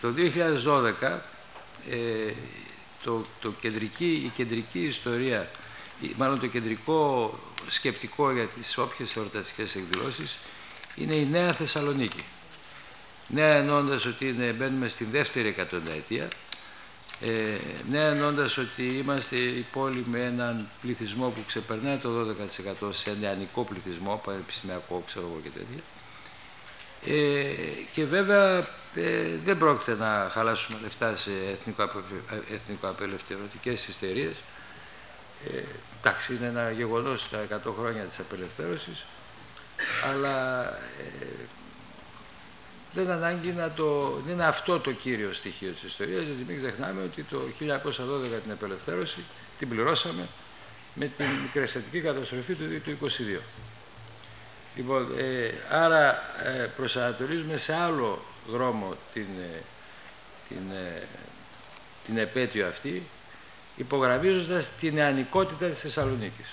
Το 2012 η κεντρική ιστορία, μάλλον το κεντρικό σκεπτικό για τις όποιες εορταστικές εκδηλώσεις είναι η Νέα Θεσσαλονίκη. Νέα εννοώντας ότι μπαίνουμε στην δεύτερη εκατονταετία, νέα εννοώντας ότι είμαστε η πόλη με έναν πληθυσμό που ξεπερνάει το 12% σε νεανικό πληθυσμό, πανεπιστημιακό ξέρω εγώ και τέτοια. Και βέβαια δεν πρόκειται να χαλάσουμε λεφτά σε εθνικοαπελευθερωτικές ιστερίες. Εντάξει, είναι ένα γεγονός τα 100 χρόνια της απελευθέρωσης, αλλά δεν ανάγκη δεν είναι αυτό το κύριο στοιχείο της ιστορίας, γιατί μην ξεχνάμε ότι το 1912 την απελευθέρωση την πληρώσαμε με την κρεαστική καταστροφή του 1922. Λοιπόν, άρα προσανατολίζουμε σε άλλο δρόμο την επέτειο αυτή, υπογραμμίζοντας την νεανικότητα της Θεσσαλονίκης.